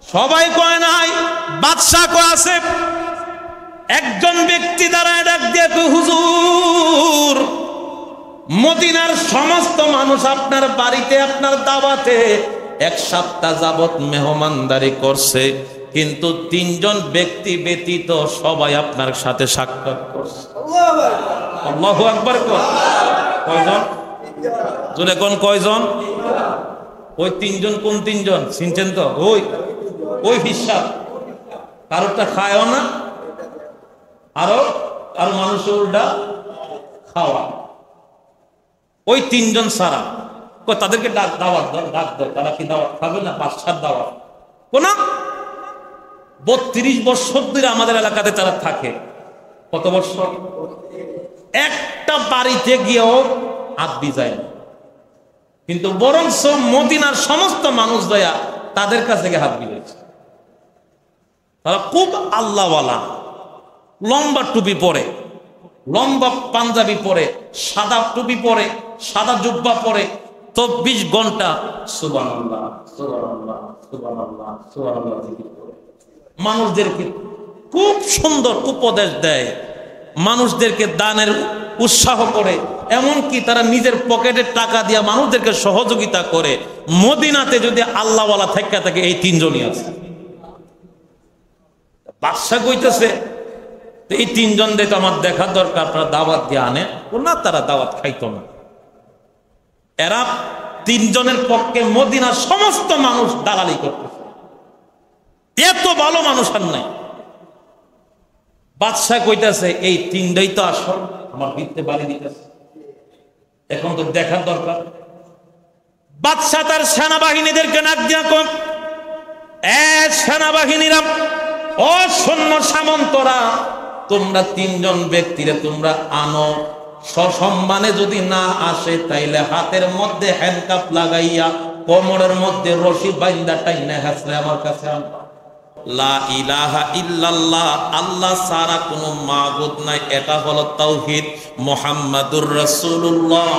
সবাই কয় নাই, বাদশা কয় আছে। একজন ব্যক্তি দাঁড়ায় ডাক দিয়ে কয়, হুজুর, মদিনার সমস্ত মানুষ আপনার বাড়িতে আপনার দাওয়াতে 1 সপ্তাহ যাবত মেহমানদারি করছে, কিন্তু 3 জন ব্যক্তি ব্যতীত সবাই আপনার সাথে সাক্ষাৎ করছে। আল্লাহু আকবার। কয়জন? জোরে কোন কয়জন? ওই 3 জন। কোন 3 জন চিনছেন তো? ওই হিসাব কারোটা খায়ও না, আর মানুষ উল্টা খাওয়া। ওই 3 জন সারা তাদেরকে ডাক দাও। তারা কি দাওয়াত খাবে না? বাদশার দাওয়াত। কোন 32 বছর ধরে আমাদের এলাকাতে তারা থাকে। কত বছর? একটা বাড়িতে গিয়েও আব্বি যায় না, কিন্তু বরং মদিনার সমস্ত মানুষ দয়া তাদের কাছে গিয়ে হাত বিলেছে। তারা খুব আল্লাহওয়ালা, লম্বা টুপি পরে, লম্বা পাঞ্জাবি পরে, সাদা টুপি পরে, সাদা জুব্বা পরে, 24 ঘন্টা সুবহানাল্লাহ সুবহানাল্লাহ সুবহানাল্লাহ সুবহানাল্লাহ জিকির করে। মানুষদেরকে খুব সুন্দর উপদেশ দেয়, মানুষদেরকে দানের উৎসাহ করে, এমনকি তারা নিজের পকেটের টাকা দিয়ে মানুষদেরকে সহযোগিতা করে। মদিনাতে যদি আল্লাহওয়ালা থাকে এই 3 জনই আছে। বাদশা কইতেছে এই 3 জন দেখে আমার দেখা দরকার, আপনারা দাওয়াত দিয়ে আনে না। তারা দাওয়াত খাইতো না। এরা 3 জনের পক্ষে মদিনার সমস্ত মানুষ দালালি করতেছে। এত ভালো মানুষ আর নাই। বাদশা কইতেছে এই 3টাই তো আসল, আমার ভিত্তে বাড়ি দিতেছে, এখন তো দেখার দরকার। বাদশা তার সেনাবাহিনীদেরকে ডাক দিয়া কয়, সেনাবাহিনীরা, ও সৈন্য সামন্তরা, তোমরা 3 জন ব্যক্তিরে তোমরা আনো। সসম্মানে যদি না আসে তাইলে হাতের মধ্যে হ্যান্ডকাপ লাগাইয়া কোমরের মধ্যে রশি বাইন্দা টাইনা হাসলে আমার কাছে আনো। লা ইলাহা ইল্লাল্লাহ, আল্লাহ ছাড়া কোনো মাবুদ নাই, এটা হলো তাওহীদ। মুহাম্মাদুর রাসূলুল্লাহ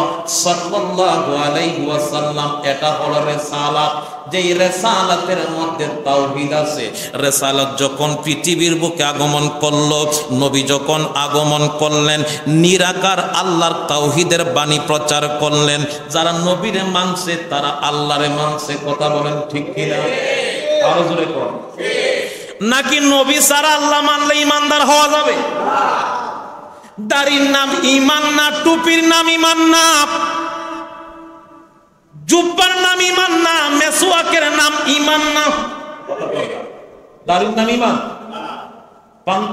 সাল্লাল্লাহু আলাইহি ওয়াসাল্লাম, এটা হলো রিসালাত। যেই রিসালাতের মধ্যে তাওহীদ আছে। রিসালাত যখন পৃথিবীর বুকে আগমন করলো, নবী যখন আগমন করলেন, নিরাকার আল্লাহর তাওহীদের বাণী প্রচার করলেন। যারা নবীরে মানছে তারা আল্লাহরে মানছে। কথা বলেন ঠিক কিনা? আরো জোরে কর। নাকি নবী ছাড়া আল্লাহ মানলে ইমানদার হওয়া যাবে? দাড়ির নাম ঈমান না, টুপির নাম ঈমান না, জুব্বার নাম ঈমান না, মেসওয়াকের নাম ঈমান না। দাড়ির নাম ঈমান,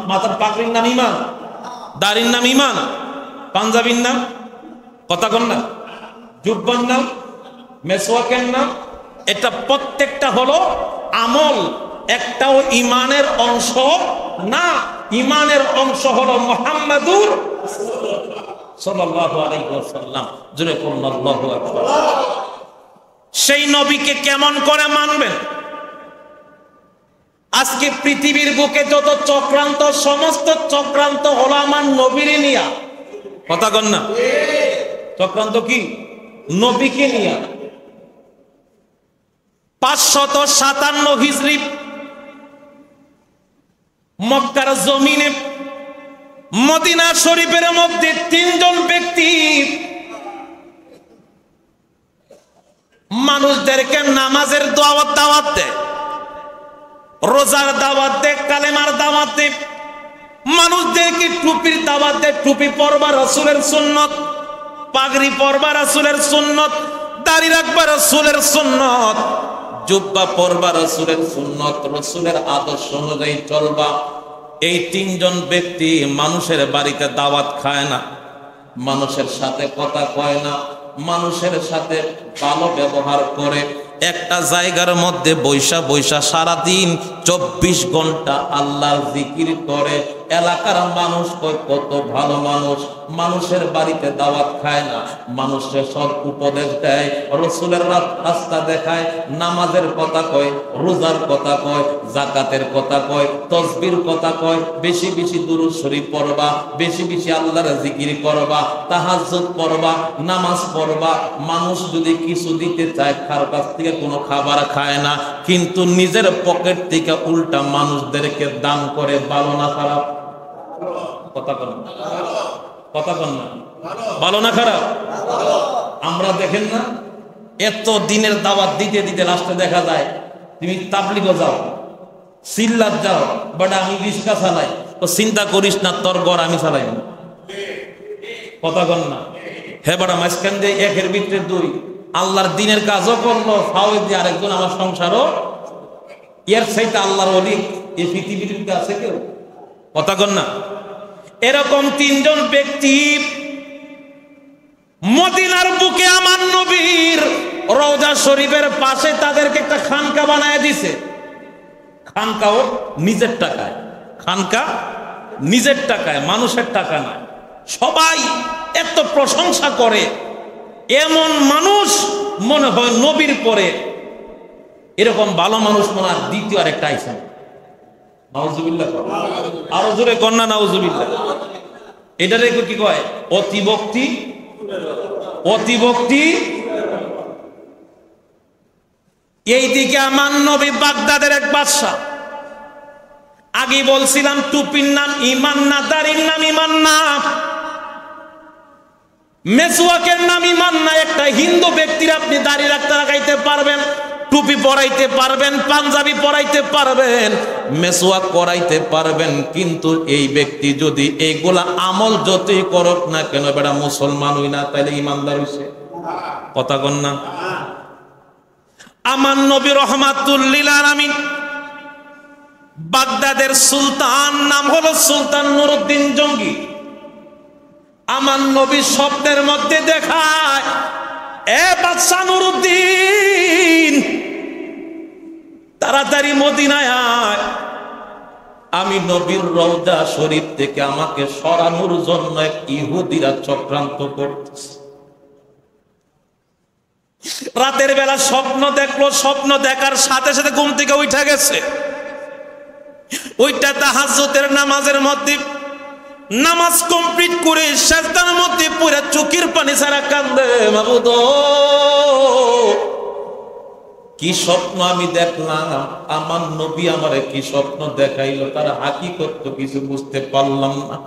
মাথার পাগড়ির নাম ঈমান, দাড়ির নাম ঈমান, পাঞ্জাবির নাম, কথা কন না, জুব্বার নাম, মেসওয়াকের নাম, এটা প্রত্যেকটা হলো আমল, একটাও ঈমানের অংশ না। ঈমানের অংশ হলো মুহাম্মাদুর সাল্লাল্লাহু আলাইহি ওয়াসাল্লাম। জোরে বলুন আল্লাহু আকবার। সেই নবীকে কেমন করে মানবেন? আজকে পৃথিবীর বুকে যত চক্রান্ত, সমস্ত চক্রান্ত হলো আমার নবীরে নিয়া। কথা কন না? চক্রান্ত কি? নবীকে নিয়া। 557 হিজরি মক্কার জমিনে মদিনা শরীফের মধ্যে 3 জন ব্যক্তি মানুষদেরকে নামাজের দাওয়াত দেয়, রোজার দাওয়াত দেয়, কালেমার দাওয়াত দেয়, মানুষদেরকে টুপির দাওয়াত দেয়। টুপি পরবা রাসূলের সুন্নত, পাগড়ি পরবা রাসূলের সুন্নত, দাড়ি রাখবা রাসূলের সুন্নত, জুব্বা পরবা রাসূলের সুন্নত, রাসূলের আদর্শ অনুযায়ী চলবা। এই 3 জন ব্যক্তি মানুষের বাড়িতে দাওয়াত খায় না, মানুষের সাথে কথা কয় না, মানুষের সাথে ভালো ব্যবহার করে। একটা জায়গার মধ্যে বৈশা বৈশা সারাদিন 24 ঘন্টা আল্লাহর জিকির করে। এলাকার মানুষ কয় কত ভালো মানুষ, মানুষের বাড়িতে দাওয়াত খায় না, মানুষের সব উপদেশ দেয়, রাসূলের রাস্তা দেখায়, নামাজের কথা কয়, রোজার কথা কয়, যাকাতের কথা কয়, তাসবির কথা কয়, বেশি বেশি দুরূদ শরীফ পড়বা, বেশি বেশি আল্লাহর জিকির করবা, তাহাজ্জুদ পড়বা, নামাজ পড়বা। মানুষ যদি কিছু দিতে চায় কার কাছ থেকে কোনো খাবার খায় না, কিন্তু নিজের পকেট থেকে উল্টা মানুষদেরকে দান করে। ভালো না খারাপ? কথা বল, কথা বল না, ভালো না খারাপ? আমরা দেখেন না এত দিনের দাওয়াত দিতে দিতে লাস্টে দেখা যায় তুমি তাবলিগও যাও, সিল্লাত যাও, বাট আমি রিক্সা চালাই, তো চিন্তা করিস না তোর ঘর আমি চালাই না। কথা বল না? হে বাড়া মাঝখান দিয়ে একের ভিতরে দুই, আল্লাহর দিনের কাজও করলো, ফাও দিয়ে আরেকজন আমার সংসারও। এর চাইতে আল্লাহর ওলি এই পৃথিবীর আছে কেউ? কথা কন না? এরকম তিনজন ব্যক্তি মদিনার বুকে আমার নবীর রওজা শরীফের পাশে তাদেরকে একটা খানকা বানায় দিছে। খানকাও নিজের টাকায়, খানকা নিজের টাকায়, মানুষের টাকা নয়। সবাই এত প্রশংসা করে, এমন মানুষ মনে হয় নবীর পরে এরকম ভালো মানুষ মনে হয় দ্বিতীয় আরেকটা আইসা। নাউজুবিল্লাহ, আরো জোরে কন্যা নাউজুবিল্লাহ। এটারে কি কয়? অতিভক্তি। অতিভক্তি। এইদিকে আমার নবী বাগদাদের এক বাদশা, আগে বলছিলাম টুপির নাম ইমান না, দাড়ির নাম ইমান না, মেসওয়াকের নাম ইমান না। একটা হিন্দু ব্যক্তির আপনি দাড়ি রাখতে লাগাইতে পারবেন, টুপি পরাইতে পারবেন, পাঞ্জাবি পরাইতে পারবেন, মেসওয়াক করাইতে পারবেন, কিন্তু এই ব্যক্তি যদি এইগুলা আমল যতই করুক না কেন বেটা মুসলমান হই না, তাইলে ইমানদার হইছে? কথা কন না? আমার নবী রহমাতুল লিল আলামিন বাগদাদের সুলতান, নাম হলো সুলতান নুরউদ্দিন জঙ্গি। আমার নবী স্বপ্নের মধ্যে দেখায়, এ বাদশা নুরউদ্দিন তাড়াতাড়ি মদিনায় আয়, আমি নবীর রওজা শরীফ থেকে আমাকে সরানোর জন্য এক ইহুদিরা চক্রান্ত করতেছে। রাতের বেলা স্বপ্ন দেখলো, স্বপ্ন দেখার সাথে সাথে ঘুম থেকে উঠা গেছে। ওইটা তাহাজ্জুদের নামাজের মধ্যে নামাজ কমপ্লিট করে সেজদার মধ্যে পুরা চোখের পানি ছাড়া কান্দে, মাবুদ কি স্বপ্ন আমি দেখলাম, আমার নবী আমারে কি স্বপ্ন দেখাইলো, তার হাকিকত তো কিছু বুঝতে পারলাম না।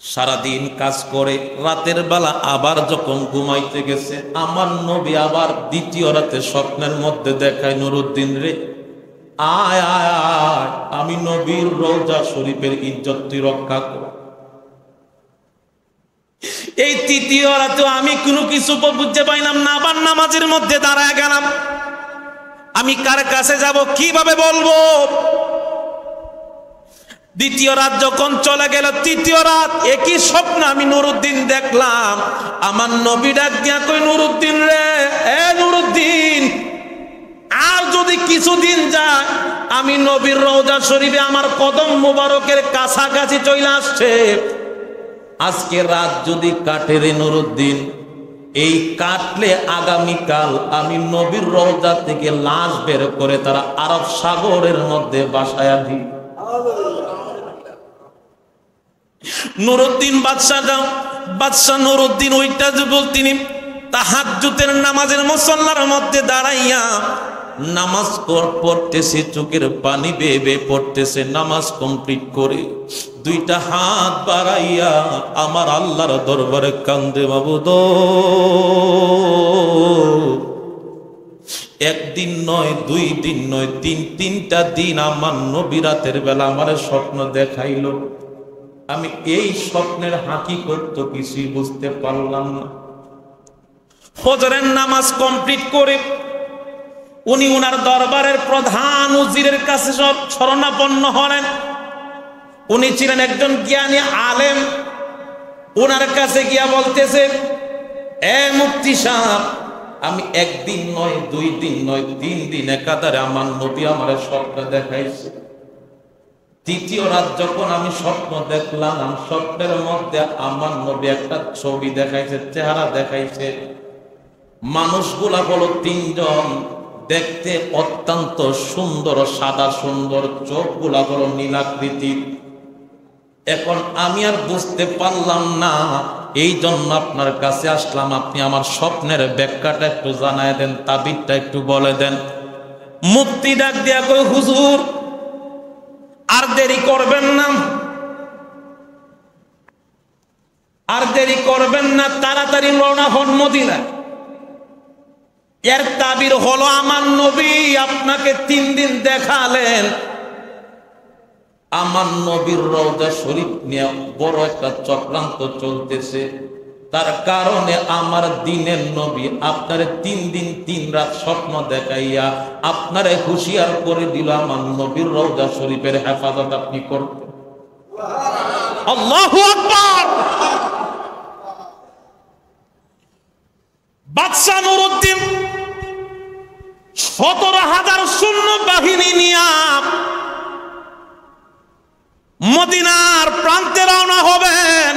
সারাদিন কাজ করে রাতের বেলা আবার যখন ঘুমাইতে গেছে, আমার নবী আবার দ্বিতীয় রাতে স্বপ্নের মধ্যে দেখায়, নুরউদ্দিন রে আয় আয় আয়, আমি নবীর রওজা শরীফের ইজ্জত তুই রক্ষা কর। এই তৃতীয় রাতে আমি কোনো কিছু বুঝতে পাইলাম না, আবার নামাজের মধ্যে দাঁড়ায় গেলাম। আমি কার কাছে যাব, কিভাবে বলবো? দ্বিতীয় রাত যখন চলে গেল, তৃতীয় রাত একই স্বপ্ন আমি নুরউদ্দিন দেখলাম। আমার নবী ডাক দিয়া কই, নুরউদ্দিন রে, এ নুরউদ্দিন, আর যদি কিছুদিন যায় আমি নবীর রওজা শরীফে আমার কদম মোবারকের কাছাকাছি চলে আসছে, আজকে রাত যদি কাটে রে নুরউদ্দিন, এই কাটলে আগামীকাল আমি নবীর রওজা থেকে লাশ বের করে তারা আরব সাগরের মধ্যে বাসায়া দিই। নুরউদ্দিন বাদশা নুরউদ্দিন ওইটা যে বলতিনি তাহাজ্জুদের নামাজের মুসল্লার মধ্যে দাঁড়াইয়া নামাজ পড়তেছে, চোখের পানি বেয়ে বেয়ে পড়তেছে। নামাজ কমপ্লিট করে দুইটা হাত বাড়াইয়া আমার আল্লাহর দরবারে কান্দে, মাবুদ একদিন নয়, দুই দিন নয়, তিনটা দিন আমার নবী রাতের বেলা আমার স্বপ্ন দেখাইল, আমি এই স্বপ্নের হাকিকত তো কিছুই বুঝতে পারলাম না। ফজরের নামাজ কমপ্লিট করে উনি উনার দরবারের প্রধান উজিরের কাছে শরণাপন্ন হলেন। উনি ছিলেন একজন জ্ঞানী আলেম। উনার কাছে গিয়া বলতেছে, এ মুফতি সাহেব, আমি একদিন নয়, দুই দিন নয়, 3 দিন একাধারে আমার নবী আমার স্বপ্ন দেখাইছে। তৃতীয় রাত যখন আমি স্বপ্ন দেখলাম, স্বপ্নের মধ্যে আমার নবী একটা ছবি দেখাইছে, চেহারা দেখাইছে। মানুষগুলা হলো তিনজন, দেখতে অত্যন্ত সুন্দর, সাদা সুন্দর, চোখগুলা হলো নীলাকৃতির। এখন আমি আর বুঝতে পারলাম না, এই জন্য আপনার কাছে আসলাম। আপনি আমার স্বপ্নের ব্যাখ্যাটা একটু জানায় দেন, তাবিরটা একটু বলে দেন। মুফতি ডাক দিয়া কই, হুজুর আর দেরি করবেন না, আর দেরি করবেন না, তাড়াতাড়ি রওনা হন মদিনা। এর তাবির হলো আমার নবী আপনাকে 3 দিন দেখালেন। আমার নবীর রওজা শরীফ নিয়ে বড় একটা চক্রান্ত চলতেছে, তার কারণে আমার দিনের নবী আপনারে 3 দিন 3 রাত স্বপ্ন দেখাইয়া আপনারে হুঁশিয়ার করে দিল, আমার নবীর রওজা শরীফের হেফাজত আপনি করবেন। আল্লাহু আকবার। বাদশা নুরউদ্দিন 17,000 সৈন্য বাহিনী নিয়ে মদিনার প্রান্তে রওনা হবেন।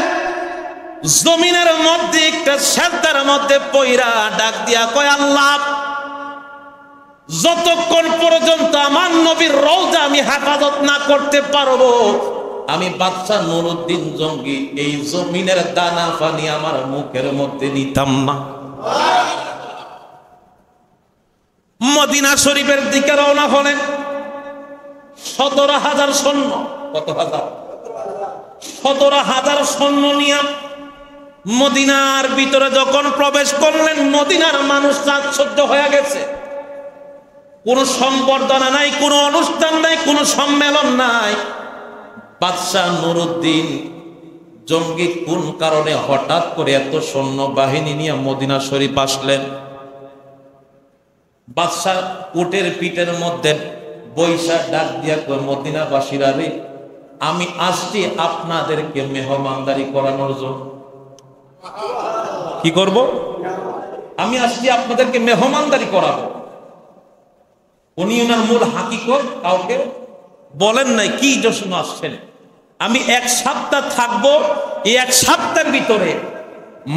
জমিনের মধ্যে একটা সেজদার মধ্যে পয়রা ডাক দিয়া কয়, আল্লাহ যতক্ষণ পর্যন্ত আমার নবীর রওজা আমি হেফাজত না করতে পারবো, আমি বাদশা নুরউদ্দিন জঙ্গি এই জমিনের দানা পানি আমার মুখের মধ্যে নিতাম না। মদিনা শরীফের দিকে রওনা হলেন 17,000 সৈন্য। কত হাজার? 17,000 সৈন্য নিয়ে মদিনার ভিতরে যখন প্রবেশ করলেন, মদিনার মানুষ আশ্চর্য হয়ে গেছে। কোনো সম্বর্ধনা নাই, কোনো অনুষ্ঠান নাই, কোনো সম্মেলন নাই। বাদশা নুরউদ্দিন জঙ্গি কোন কারণে হঠাৎ করে এত সৈন্য বাহিনী নিয়ে মদিনা শরীফ আসলেন? বাদশা উটের পিঠের মধ্যে বৈশা ডাক দিয়া কয়, মদিনাবাসীরা রে, আমি আসছি আপনাদেরকে মেহমানদারি করানোর জন্য। কি করব? আমি আসছি আপনাদেরকে মেহমানদারি করাবো। উনি ওনার মূল হাকিকত কাউকে বলেন নাই, কি জন্য আসছেন। আমি 1 সপ্তাহ থাকবো, এই 1 সপ্তাহের ভিতরে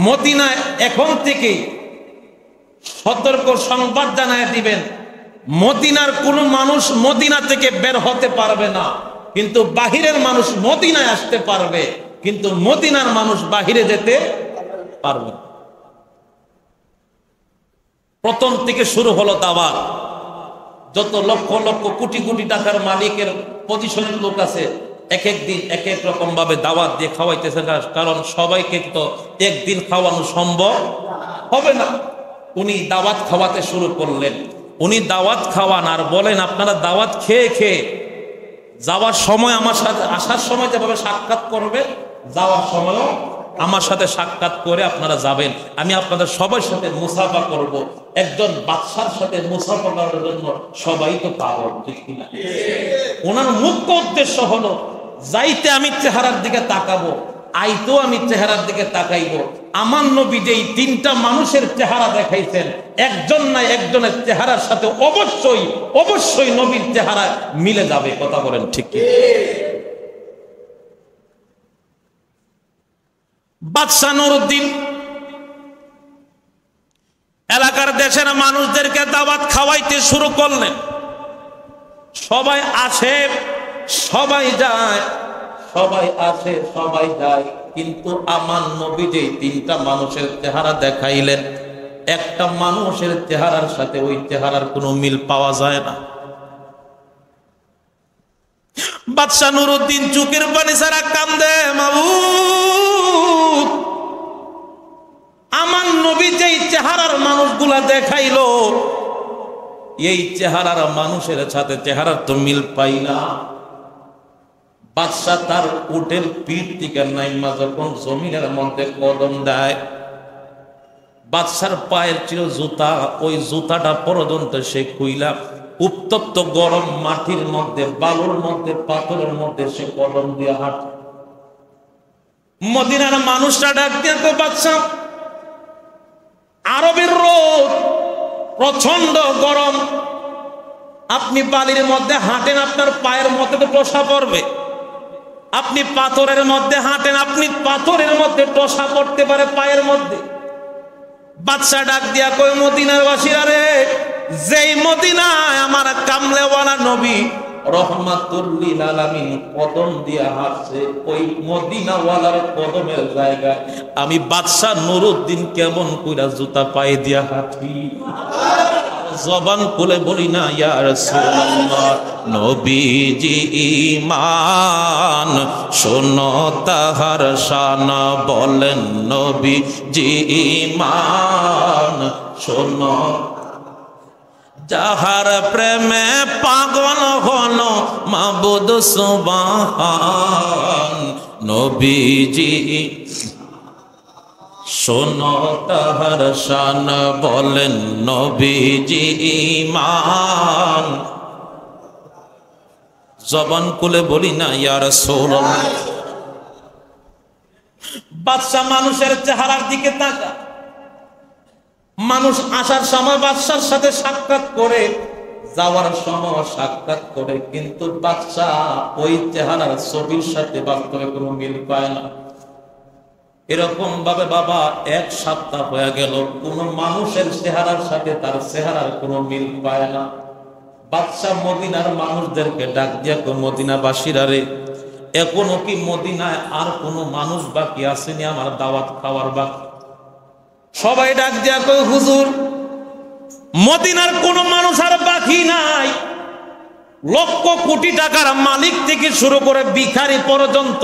মদিনায় এখন থেকে সতর্ক সংবাদ জানায় দিবেন, মদিনার কোন মানুষ মদিনা থেকে বের হতে পারবে না, কিন্তু বাহিরের মানুষ মদিনায় আসতে পারবে, কিন্তু মদিনার মানুষ বাহিরে যেতে পারবে। প্রথম থেকে শুরু হলো দাওয়াত। যত লক্ষ লক্ষ কোটি কোটি টাকার মালিকের পজিশনের লোক আছে, এক এক দিন এক এক রকম ভাবে দাওয়াত দিয়ে খাওয়াইতেছে, কারণ সবাইকে তো একদিন খাওয়ানো সম্ভব হবে না। উনি দাওয়াত খাওয়াতে শুরু করলেন। উনি দাওয়াত খাওয়ান আর বলেন, আপনারা দাওয়াত খেয়ে খেয়ে যাওয়ার সময় আমার সাথে, আসার সময় যেভাবে সাক্ষাৎ করবে, যাওয়ার সময়ও আমার সাথে সাক্ষাৎ করে আপনারা যাবেন। আমি আপনাদের সবার সাথে মুসাফা করব। একজন বাদশার সাথে মুসাফা করার জন্য সবাই তো পাগল, ঠিক কিনা? ওনার মুখ্য উদ্দেশ্য হলো, যাইতে আমি চেহারার দিকে তাকাবো, আইতো আমি চেহারার দিকে তাকাইবো। আমার নবী যেই 3টা মানুষের চেহারা দেখাইছেন, একজন না একজনের চেহারার সাথে অবশ্যই অবশ্যই নবীর চেহারা মিলে যাবে। কথা বলেন ঠিক কি? বাদশা নুরউদ্দিন এলাকার দেশের মানুষদেরকে দাওয়াত খাওয়াইতে শুরু করলেন। সবাই আসে, সবাই যায়, সবাই আসে, সবাই যায়, কিন্তু আমার নবী যে 3টা মানুষের চেহারা দেখাইলেন, একটা মানুষের চেহারার সাথে ওই চেহারার কোনো মিল পাওয়া যায় না। বাদশা নুরউদ্দিন চোখের পানি ছাড়া কান্দে, মাবুদ, আমার নবী যেই চেহারার মানুষগুলা দেখাইলো, এই চেহারার মানুষের সাথে চেহারার তো মিল পাই না। বাদশা তার উটের পিঠ থেকে নাইমা যখন জমিনের মধ্যে কদম দেয়, বাদশার পায়ের ছিল জুতা, ওই জুতাটা পর্যন্ত সে খুইলা উত্তপ্ত গরম মাটির মধ্যে, বালুর মধ্যে, পাথরের মধ্যে সে কদম দিয়ে হাঁটে। মদিনার মানুষটা ডাক দিয়ে তো, বাদশা, আরবের রোদ প্রচন্ড গরম, আপনি বালির মধ্যে হাঁটেন, আপনার পায়ের মধ্যে তো বসা পড়বে। আপনি পাথরের মধ্যে হাঁটেন, আপনি পাথরের মধ্যে টোসা পড়তে পারে পায়ের মধ্যে। বাদশা ডাক দিয়া কই, মদিনার বাসীরা রে, যেই মদিনায় আমার কামলেওয়ালা নবী রহমাতুল লিল আলামিন কদম দিয়া হাঁটছে, ওই মদিনাওয়ালার কদমের জায়গায় আমি বাদশা নুরউদ্দিন কেমন কইরা জুতা পায়ে দিয়া হাঁটি। জবান খুলে বলি না ইয়া রাসূলুল্লাহ, নবীজি ঈমান শোনো তাহার শান, বলেন নবীজি ঈমান শোনো, যাহার প্রেমে পাগল হলো মাবুদ সুবহান, নবীজি শোনো তাহার শান, বলেন নবীজি ঈমান। জবান খুলে বলি না ইয়া রাসূলুল্লাহ। বাদশা মানুষের চেহারার দিকে তাকা, মানুষ আসার সময় বাদশার সাথে সাক্ষাৎ করে, যাওয়ার সময় সাক্ষাৎ করে, কিন্তু বাদশা ওই চেহারার ছবির সাথে বাস্তবে কোনো মিল পায় না। এরকম ভাবে বাবা 1 সপ্তাহ হয়ে গেল, কোন মানুষের চেহারার সাথে তার চেহারার কোনো মিল পায় না। বাদশা মদিনার মানুষদেরকে ডাক দিয়া কই, মদিনাবাসীরা রে, এখনো কি মদিনায় আর কোনো মানুষ বাকি আসেনি আমার দাওয়াত খাওয়ার বাকি? সবাই ডাক দিয়া কই, হুজুর মদিনার কোন মানুষ আর বাকি নাই। লক্ষ কোটি টাকার মালিক থেকে শুরু করে ভিখারি পর্যন্ত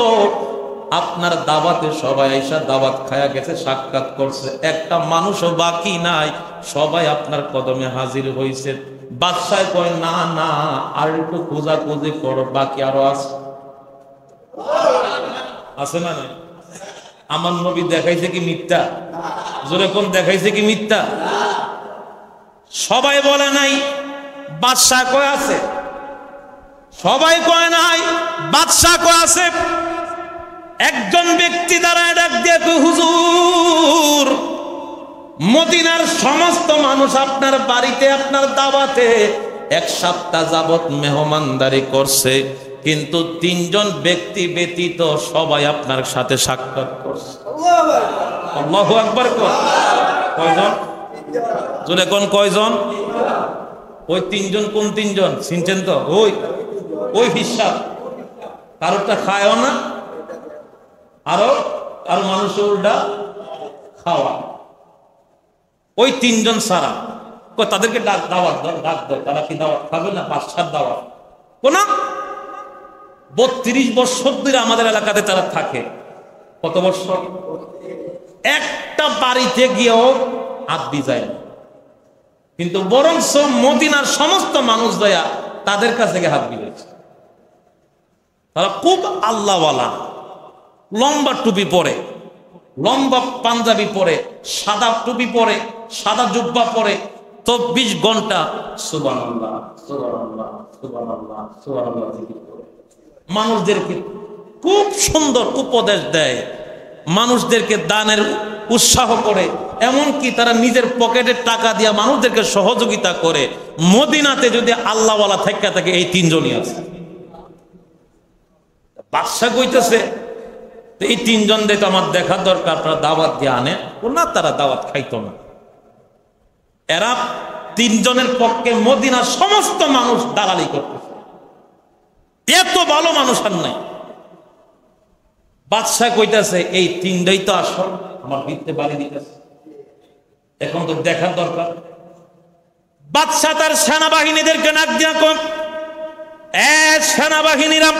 আপনার দাওয়াতে সবাই আইসা দাওয়াত খায়া গেছে, সাক্ষাৎ করছে, একটা মানুষও বাকি নাই, সবাই আপনার কদমে হাজির হয়েছে। বাদশাহ কয়, না না, আর একটু খোঁজাখুঁজি করো, বাকি আরো আছে না নাই? আমার নবী দেখাইছে কি মিথ্যা? জোরে কোন দেখাইছে কি মিথ্যা? সবাই বলে নাই, বাদশাহ কয় আছে। সবাই কয় নাই, বাদশাহ কয় আছে। একজন ব্যক্তি দাঁড়ায় ডাক দিয়ে কয়, হুজুর মদিনার সমস্ত মানুষ আপনার বাড়িতে আপনার দাওয়াতে 1 সপ্তাহ যাবত মেহমানদারি করছে, কিন্তু 3 জন ব্যক্তি ব্যতীত সবাই আপনার সাথে সাক্ষাৎ করছে। আল্লাহু আকবার। কয়জন? জোরে কোন কয়জন? ওই 3 জন। কোন 3 জন চিনছেন তো? ওই হিসাব কারোটা খায়ও না, আরো মানুষ উল্টা খাওয়া। ওই 3 জন সারা তাদেরকে দাওয়াত দাও। তারা কি দাওয়াত খাবে না? বাদশার দাওয়াত। কোন 32 বছর ধরে আমাদের এলাকাতে তারা থাকে। কত বছর? একটা বাড়িতে গিয়েও আব্দি যায় না, কিন্তু বরং মদিনার সমস্ত মানুষ দয়া তাদের কাছে গিয়ে হাত বিলেছে। তারা খুব আল্লাহওয়ালা, লম্বা টুপি পরে, লম্বা পাঞ্জাবি পরে, সাদা টুপি পরে, সাদা জুব্বা পরে, 24 ঘন্টা সুবহানাল্লাহ সুবহানাল্লাহ সুবহানাল্লাহ সুবহানাল্লাহ জিকির করে। মানুষদেরকে খুব সুন্দর উপদেশ দেয়, মানুষদেরকে দানের উৎসাহ করে, এমনকি তারা নিজের পকেটের টাকা দিয়ে মানুষদেরকে সহযোগিতা করে। মদিনাতে যদি আল্লাহওয়ালা থাকে এই 3 জনই আছে। বাদশা কইতেছে এই 3 জন দিয়ে তো আমার দেখা দরকার, আপনারা দাওয়াত দিয়ে আনে। না, তারা দাওয়াত খাইতো না। এরা 3 জনের পক্ষে মদিনার সমস্ত মানুষ দালালি করতেছে। এত ভালো মানুষ আর নাই। বাদশা কইতাছে এই 3টাই তো আসল, আমার ভিত্তে বাড়ি দিতেছে, এখন তো দেখার দরকার। বাদশা তার সেনাবাহিনীদেরকে ডাক দিয়া কয়, সেনাবাহিনীরা,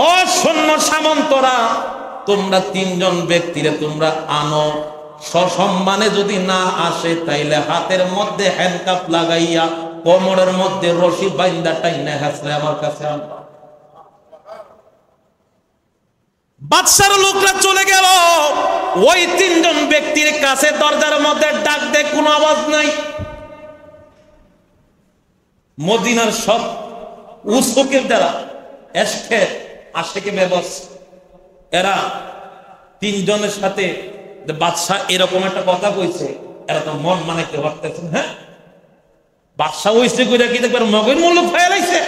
ও সৈন্য সামন্তরা, তোমরা 3 জন ব্যক্তিরে তোমরা আনো। সসম্মানে যদি না আসে তাইলে হাতের মধ্যে হ্যান্ডকাপ লাগাইয়া কোমরের মধ্যে রশি বাইন্দা টাইনা হাসলে আমার কাছে আনবা। বাদশার লোকরা চলে গেল। ওই 3 জন ব্যক্তির কাছে দরজার মধ্যে ডাক দেয়, কোনো আওয়াজ নাই। মদিনার সব উসুকের দ্বারা এসকে আশেকে বেবস, এরা 3 জনের সাথে বাদশা এরকম একটা কথা কইছে, এরা তো মন মানাইতে পারতেছেন। হ্যাঁ, বাদশা হইছে কইরা কি দেখবার মগের মূল্য ফেলাইছে।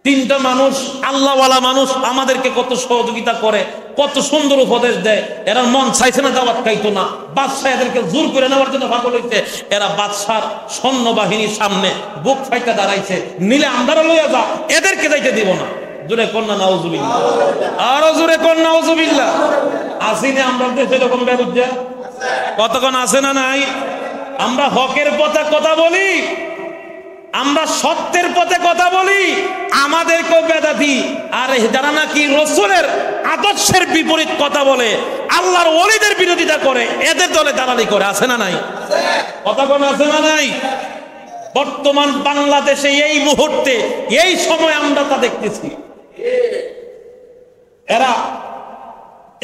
তিনটা মানুষ, আল্লাহওয়ালা মানুষ, আমাদেরকে কত সহযোগিতা করে, কত সুন্দর উপদেশ দেয়। এরা মন চাইছে না, দাওয়াত খাইতো না, বাদশাহ এদেরকে জোর করে নেওয়ার জন্য পাগল হইছে। এরা বাদশার সৈন্যবাহিনীর সামনে বুক ফাইটা দাঁড়াইছে, নিলে আমরা লইয়া যা, এদেরকে যাইতে দিব না। জোরে কন্যা নাউজুবিল্লাহ, আরো জোরে কন্যা নাউজুবিল্লাহ। আসিনি আমরা দেশে এরকম বেরুজ্জা কতক্ষণ আছে না নাই? আমরা হকের পথে কথা বলি, আমরা সত্যের পথে কথা বলি, আমাদেরকেও বেদাতি। আর যারা নাকি রাসূলের আদর্শের বিপরীত কথা বলে, আল্লাহর ওলিদের বিরোধিতা করে, এদের দলে দালালি করে, আছে না নাই? কতক্ষণ আছে না নাই? বর্তমান বাংলাদেশে এই মুহূর্তে, এই সময় আমরা তা দেখতেছি। এরা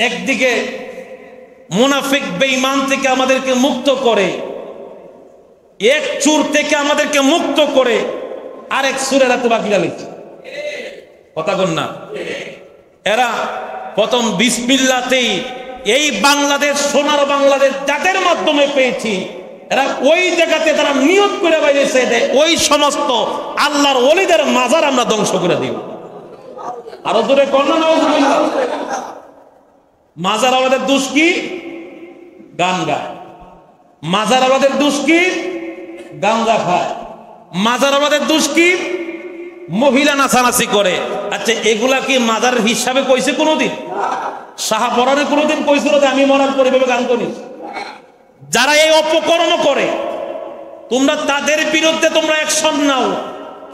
একদিকে মুনাফিক বেঈমান থেকে আমাদেরকে মুক্ত করে, এক চুর থেকে আমাদেরকে মুক্ত করে, আরেক সুরের হাতে বাকি লাগাইছে। কথা কন না? এরা প্রথম বিসমিল্লাতেই এই বাংলাদেশ, সোনার বাংলাদেশ যাদের মাধ্যমে পেয়েছি, এরা ওই জায়গাতে তারা নিয়ত করে বাইরেছে দেয় ওই সমস্ত আল্লাহর ওলিদের মাজার আমরা ধ্বংস করে দিব। আরো দূরে কন্যা নাউজুবিল্লাহ। মাজার আমাদের দোষ কি? গান গায়। মাজার আমাদের দোষ কি? গাঁজা খায়। মাজার আমাদের দোষ কি? মহিলা নাচানাচি করে। আচ্ছা, এগুলা কি মাজার হিসাবে কইছে কোনোদিন? শাহপরানে কোনোদিন কইছিল যে আমি মরার পরে ভেবে গান করিস? যারা এই অপকর্ম করে, তোমরা তাদের বিরুদ্ধে তোমরা অ্যাকশন নাও,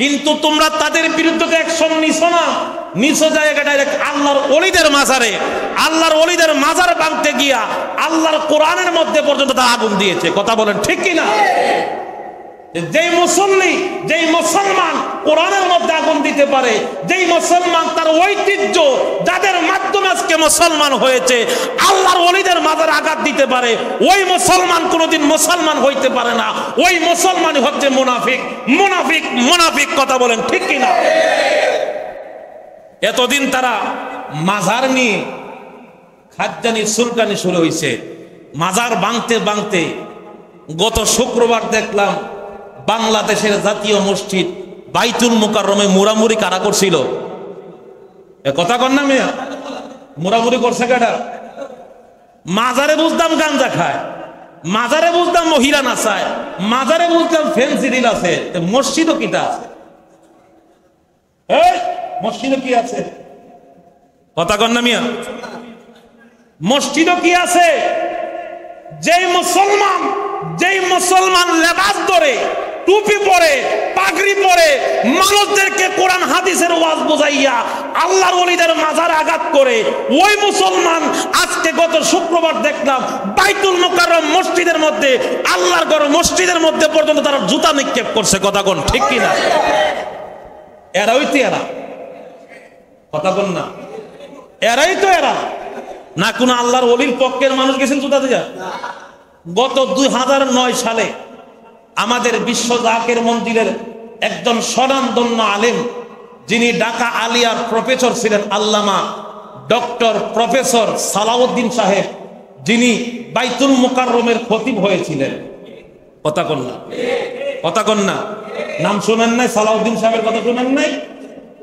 কিন্তু তোমরা তাদের বিরুদ্ধে অ্যাকশন নিছো না, নিছো জায়গা ডাইরেক্ট আল্লাহর ওলিদের মাজারে। আল্লাহর ওলিদের মাজার ভাঙতে গিয়া আল্লাহর কোরআনের মধ্যে পর্যন্ত তারা আগুন দিয়েছে। কথা বলেন ঠিক কিনা? যেই মুসল্লি, যেই মুসলমান কোরআনের মধ্যে আগুন দিতে পারে, যেই মুসলমান তার ঐতিহ্য, যাদের মাধ্যমে আজকে মুসলমান হয়েছে, আল্লাহর ওলিদের মাজারে আঘাত দিতে পারে, ওই মুসলমান কোনোদিন মুসলমান হইতে পারে না। ওই মুসলমানই হচ্ছে মুনাফিক। মুনাফিক, মুনাফিক। কথা বলেন ঠিক কিনা? এতদিন তারা মাজার নিয়ে খাজ্জানি সুলকানি শুরু হয়েছে। মাজার ভাঙতে ভাঙতে গত শুক্রবার দেখলাম বাংলাদেশের জাতীয় মসজিদ বাইতুল মুকাররমে মুরামুরি কারা করছিল? এ কথা কন না মিয়া? মুরামুরি করছে কারা? মাজারে বুঝতাম গাঞ্জা খায়, মাজারে বুঝতাম মহিলা নাচায়, মাজারে বুঝতাম ফেন্সি ডিল আছে, মসজিদও কিটা আছে? মসজিদও কি আছে? কথা কন না মিয়া? মসজিদও কি আছে? যেই মুসলমান লেবাস ধরে, টুপি পরে, পাগড়ি পরে, মানুষদেরকে কোরআন হাদিসের ওয়াজ বুঝাইয়া আল্লাহর ওলিদের মাজারে আঘাত করে, ওই মুসলমান আজকে গত শুক্রবার দেখলাম বাইতুল মুকাররম মসজিদের মধ্যে, আল্লাহর ঘর মসজিদের মধ্যে পর্যন্ত তারা জুতা নিক্ষেপ করছে। কথা কোন ঠিক কিনা? এরাই তো এরা। কথা কোন না? এরাই তো এরা। না কোন আল্লাহর ওলির পক্ষের মানুষ গেছেন জুতা দিয়া? গত 2009 সালে আমাদের বিশ্ব জাকের মন্দিরের একজন স্বনামধন্য আলেম, যিনি ঢাকা আলিয়ার প্রফেসর ছিলেন, আল্লামা ডক্টর প্রফেসর সালাউদ্দিন সাহেব, যিনি বাইতুল মুকাররমের খতিব হয়েছিলেন। কথা কন না? কথা কন না? নাম শোনেন নাই? সালাউদ্দিন সাহেবের কথা শোনেন নাই?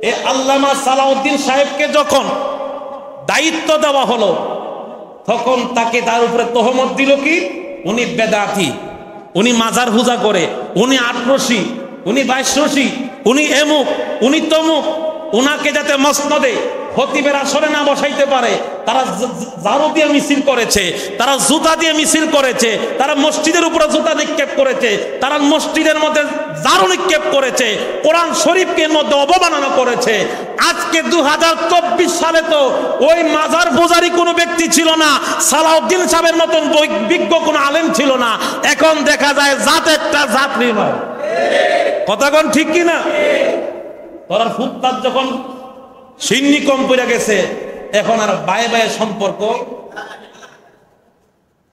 এই আল্লামা সালাউদ্দিন সাহেবকে যখন দায়িত্ব দেওয়া হলো, তখন তাকে তার উপরে তহমত দিল কি? উনি বেদাতি, উনি মাজার পূজা করে, উনি আটরশি, উনি বাইশরশি, উনি এমুক, উনি তমুক। উনাকে যাতে মসনদে খতিবের আসরে না বসাইতে পারে, তারা ঝাড়ু দিয়ে মিছিল করেছে, তারা জুতা দিয়ে মিছিল করেছে, তারা মসজিদের উপরে জুতা নিক্ষেপ করেছে, তারা মসজিদের মধ্যে ঝাড়ু নিক্ষেপ করেছে, কোরআন শরীফকে মধ্যে অবমাননা করেছে। আজকে 2024 সালে তো ওই মাজার পূজারি কোনো ব্যক্তি ছিল না, সালাউদ্দিন সাহেবের মতন বিজ্ঞ কোনো আলেম ছিল না। এখন দেখা যায় জাত একটা জাত নির্মাণ। কথা কোন ঠিক কিনা? তোর ফুটপাত যখন সিন্নি কম পড়ে গেছে, এখন আর বায়ে বায়ে সম্পর্ক।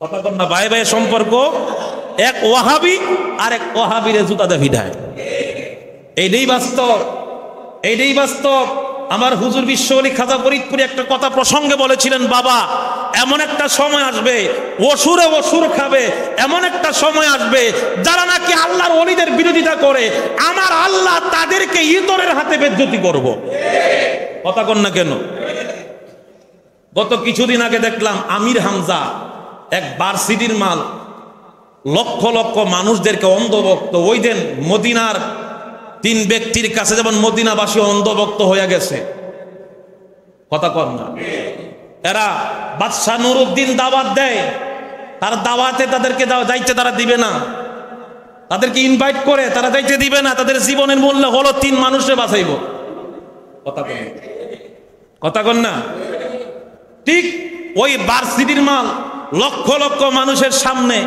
কথা কন না? বায়ে বায়ে সম্পর্ক। এক ওয়াহাবি আর এক ওয়াহাবিরে জুতা দিয়ে ভিড়ায়। এইটাই বাস্তব, এইটাই বাস্তব। আমার হুজুর বিশ্ব ওলি খাজা ফরিদপুরে একটা কথা প্রসঙ্গে বলেছিলেন, বাবা এমন একটা সময় আসবে, অসুরে অসুর খাবে, এমন একটা সময় আসবে যারা নাকি আল্লাহর ওলিদের বিরোধিতা করে, আমার আল্লাহ তাদেরকে ইতরের হাতে বেজ্জতি করব। কথা কন না কেন? গত কিছুদিন আগে দেখলাম আমির হামজা এক ভার্সিটির মাল লক্ষ লক্ষ মানুষদেরকে অন্ধভক্ত, ওই দিন মদিনার 3 ব্যক্তির কাছে যেমন মদিনাবাসী অন্ধভক্ত হয়ে গেছে। কথা কন না? এরা বাদশাহ নুরুদ্দিন দাওয়াত দেয়, তার দাওয়াতে তাদেরকে যাইতে তারা দিবে না, তাদেরকে ইনভাইট করে তারা যাইতে দিবে না, তাদের জীবনের মূল্য হলো 3 মানুষে বাঁচাইব। কথা কন, কথা কন না? ঠিক ওই ভার্সিটির মাল লক্ষ লক্ষ মানুষের সামনে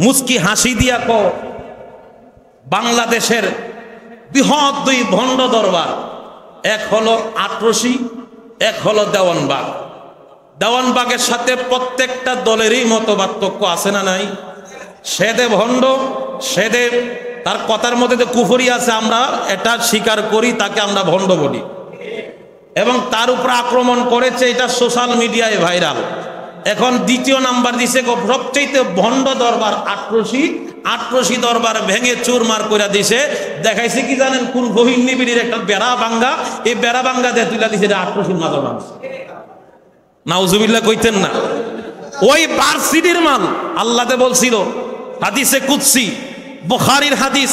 মুস্কি হাসি দিয়া কো বাংলাদেশের বৃহৎ 2 ভণ্ড দরবার, এক হলো আটরশি, এক হলো দেওয়ানবাগ। দেওয়ানবাগের সাথে প্রত্যেকটা দলেরই মতপার্থক্য আছে না নাই? সেদে ভণ্ড, সেদে তার কথার মধ্যে যে কুফরি আছে আমরা এটা স্বীকার করি, তাকে আমরা ভণ্ড বলি, এবং তার উপর আক্রমণ করেছে, এটা সোশ্যাল মিডিয়ায় ভাইরাল। এখন 2য় নাম্বার দিছে সবচেয়ে ভণ্ড দরবার আটরশি, আটরশি দরবার ভেঙে চুরমার করে দিছে। দেখাইছে কি জানেন? কোন গহীন নিবিড়ির একটা বেড়া ভাঙ্গা, এই বেড়া ভাঙ্গা দিয়ে তুলে দিছে আটরশির মাথা মানুষ। নাউজুবিল্লাহ কইতেন না? ওই ভার্সিটির মাল আল্লাহতে বলছিল হাদিসে কুদসি, বুখারীর হাদিস,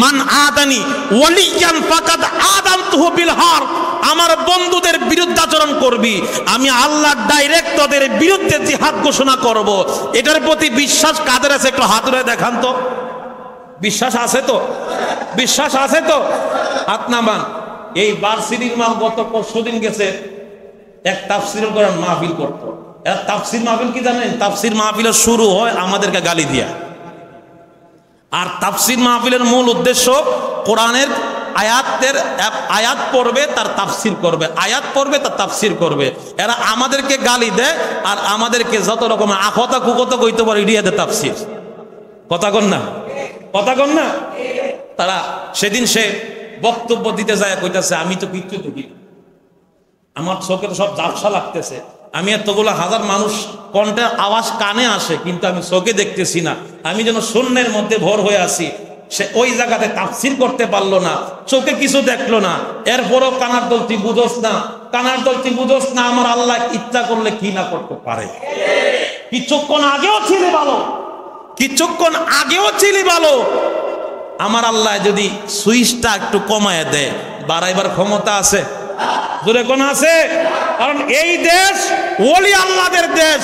মান আদানি ওয়ালিয়ান ফাকাদ আদানতুহু বিল হারব, আমার বন্ধুদের বিরুদ্ধাচরণ করবি, আমি আল্লাহ ডাইরেক্ট তাদের বিরুদ্ধে জিহাদ ঘোষণা করব। এটার প্রতি বিশ্বাস কাদের আছে একটু হাত উঠায় দেখান তো। বিশ্বাস আছে তো? বিশ্বাস আছে তো? হাত নামান। এই ভার্সিটির মাল গত পরশুদিন গেছে এক তাফসীরের কোরআন মাহফিল করতো। এর তাফসীর মাহফিল কি জানেন? তাফসীর মাহফিলের শুরু হয় আমাদেরকে গালি দিয়া, আর তাফসীর মাহফিলের মূল উদ্দেশ্য কোরআনের আয়াত পড়বে তার তাফসীর করবে, আয়াত পড়বে তার তাফসীর করবে। এরা আমাদেরকে গালি দেয় আর আমাদেরকে যত রকম আখতা কুকতা কইতে পারে ইডিয়াতে তাফসীর। কথা কন না? কথা কন না? তারা সেদিন সে বক্তব্য দিতে যায়, কইতাছে আমি তো কিচ্ছু দেখি, আমার চোখে তো সব ঝাপসা লাগতেছে, আমি এতগুলো হাজার মানুষ কণ্ঠের আওয়াজ কানে আসে কিন্তু আমি চোখে দেখতেছি না, আমি যেন শূন্যের মধ্যে ভর হয়ে আছি। সে ওই জায়গাতে তাফসীর করতে পারলো না, চোখে কিছু দেখলো না, এরপরও কানার দল তুই বুঝোস না, কানার দল তুই বুঝোস না, আমার আল্লাহ ইচ্ছা করলে কি না করতে পারে। কিছুক্ষণ আগেও ছিলে ভালো, কিছুক্ষণ আগেও ছিলে ভালো, আমার আল্লাহ যদি সুইচটা একটু কমায় দেয়, বাড়াইবার ক্ষমতা আছে? জোরে কোন আছে? কারণ এই দেশ ওলি আল্লাহদের দেশ,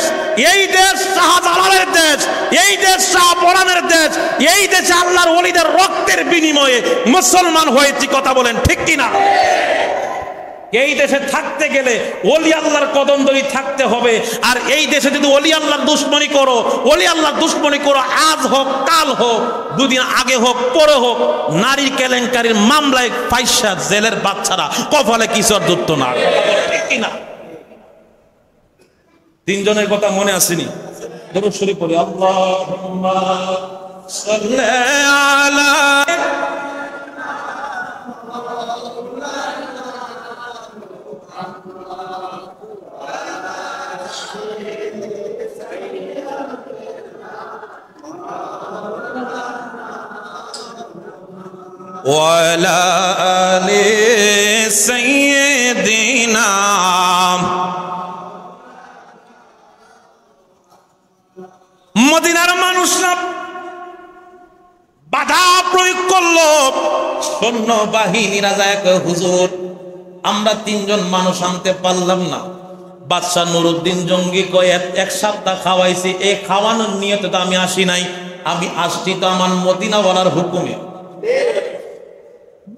এই দেশ শাহজালালের দেশ, এই দেশ শাহপরানের দেশ, এই দেশে আল্লাহর ওলিদের রক্তের বিনিময়ে মুসলমান হয়েছি। কথা বলেন ঠিক কিনা? এই দেশে থাকতে গেলে ওলি আল্লাহর কদম ধরে থাকতে হবে। আর এই দেশে যদি ওলি আল্লাহর দুশ্মনী করো, ওলি আল্লাহর দুশ্মনী করো, আজ হোক কাল হোক, 2 দিন আগে হোক পরে হোক, নারী কেলেঙ্কারির মামলায় ফাইসা জেলের বাচ্চারা কপালে কিছু আর যুক্ত না। ঠিক কিনা? 3 জনের কথা মনে আসেনি? দরুদ শরীফ পড়ি, আল্লাহুম্মা সাল্লি আলা ওয়ালা আলি সাইয়্যিদিনা। মদিনার মানুষরা বাধা প্রয়োগ করলো, সৈন্য বাহিনীরা যায় হুজুর আমরা 3 জন মানুষ আনতে পারলাম না। বাদশাহ নুরুদ্দিন জঙ্গি কয় 1 সপ্তাহ খাওয়াইছি, এই খাওয়ানোর নিয়তে তো আমি আসি নাই, আমি আসছি তো আমার মদিনা বলার হুকুমে।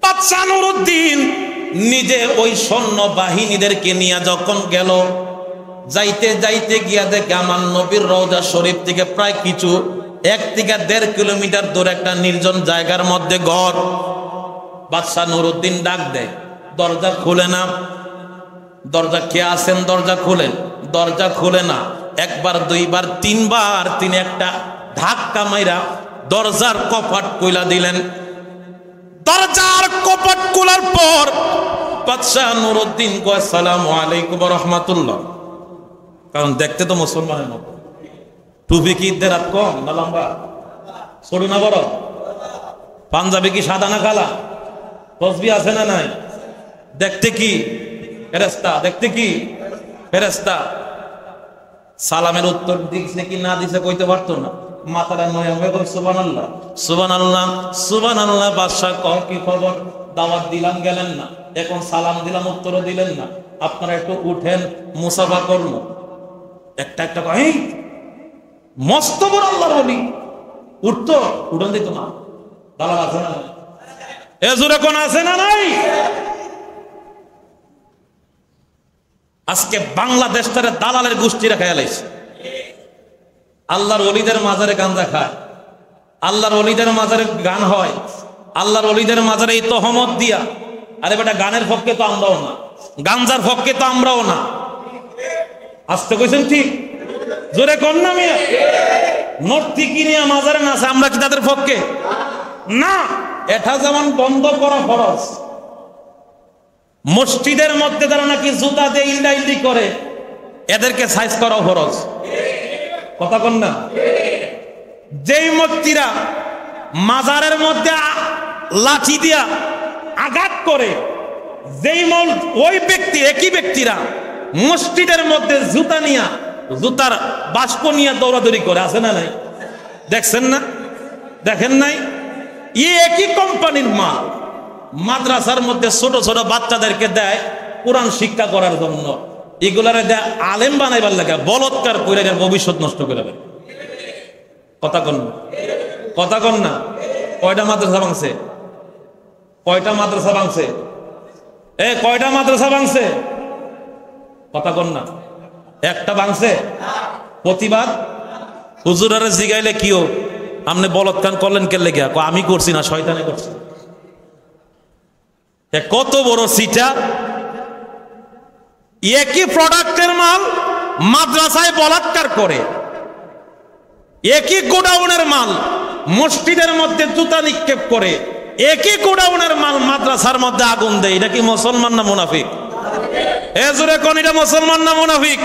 বাদশাহ নুরুদ্দিন নিজে ওই সৈন্য বাহিনীদেরকে নিয়ে যখন গেল, যাইতে যাইতে গিয়া দেখে আমার নবীর রওজা শরীফ থেকে প্রায় কিছু 1 থেকে 1.5 কিলোমিটার দূরে একটা নির্জন জায়গার মধ্যে ঘর। বাদশাহ নুরুদ্দিন ডাক দেয়, দরজা খুলে না। দরজা কে আছেন? দরজা খুলেন। দরজা খুলে না। 1 বার 2 বার 3 বার তিনি একটা ধাক্কা মাইরা দরজার কপাট খুলে দিলেন। দরজার কপাট খোলার পর বাদশাহ নুরুদ্দিন কয় আসসালামু আলাইকুম ওয়া রাহমাতুল্লাহ। কারণ দেখতে তো মুসলমানের মতো। টুপি কি দেরাত কম না লম্বা, ছোট না বড়? পাঞ্জাবি কি সাদা না কালা? তসবি আছে না নাই? দেখতে কি ফেরেশতা? দেখতে কি ফেরেশতা? সালামের উত্তর দিছে কি না দিছে কইতে পারতো না, মাথাটা নয় হয়ে গেল সুবহানাল্লাহ সুবহানাল্লাহ সুবহানাল্লাহ। বাদশা কও কি খবর? দাওয়াত দিলাম গেলেন না, এখন সালাম দিলাম উত্তরও দিলেন না, আপনারা একটু উঠেন মুসাফা করব। একটা একটা কই মস্ত বড় আল্লাহর ওলি উঠতো, উঠন দিত না। দালাল আছে না? এ জোরে কোন আছে না নাই? আজকে বাংলাদেশটারে দালালের গোষ্ঠীরা খেয়াল আইছে। আল্লাহর ওলিদের মাজারে গাঁজা খায়, আল্লাহর ওলিদের মাজারে গান হয়, আল্লাহর ওলিদের মাজারে এই তহমত দিয়া। আরে বেটা, গানের পক্ষে তো আমরাও না, গাঞ্জার পক্ষে তো আমরাও না। আসতে কইছেন ঠিক? জোরে কোন না মিয়া? নর্তকী নিয়ে মাজারে নাচে, আমরা কি তাদের পক্ষে? না। এটা যেমন বন্ধ করা ফরজ, মসজিদের মধ্যে যারা নাকি জুতা দিয়ে ইল্ডাইল্ডি করে এদেরকে সাইজ করা ফরজ। কথা কন না? যেই মূর্তিরা মাজারের মধ্যে লাঠি দিয়া আঘাত করে, যেই ওই ব্যক্তি, একই ব্যক্তিরা মসজিদের মধ্যে জুতা নিয়া, জুতার বাষ্প নিয়ে দৌড়াদৌড়ি করে, আছে না নাই? দেখছেন না? দেখেন নাই? একই কোম্পানির মাল মাদ্রাসার মধ্যে ছোট ছোট বাচ্চাদেরকে দেয় কোরআন শিক্ষা করার জন্য, এগুলারে দেয় আলেম বানাইবার লাগে, বলৎকার করে ভবিষ্যৎ নষ্ট করে দেয়। কথা কন না? কথা কন না? কয়টা মাদ্রাসা ভাঙছে? কয়টা মাদ্রাসা ভাঙছে? কয়টা মাদ্রাসা ভাঙছে? কথা কন না? একটা ভাঙছে। প্রতিবাদ হুজুরারে জিগাইলে কিও আপনি বলৎকার করলেন কে লেগে? আমি করছি না, শয়তানে করছে। কত বড় সিটা! একই প্রোডাক্টের মাল মাদ্রাসায় বলাৎকার করে, একই গোডাউনের মাল মসজিদের মধ্যে জুতা নিক্ষেপ করে, একই গোডাউনের মাল মাদ্রাসার মধ্যে আগুন দেয়। এটা কি মুসলমান না মুনাফিক? এ জোরে কোন, এটা মুসলমান না মুনাফিক?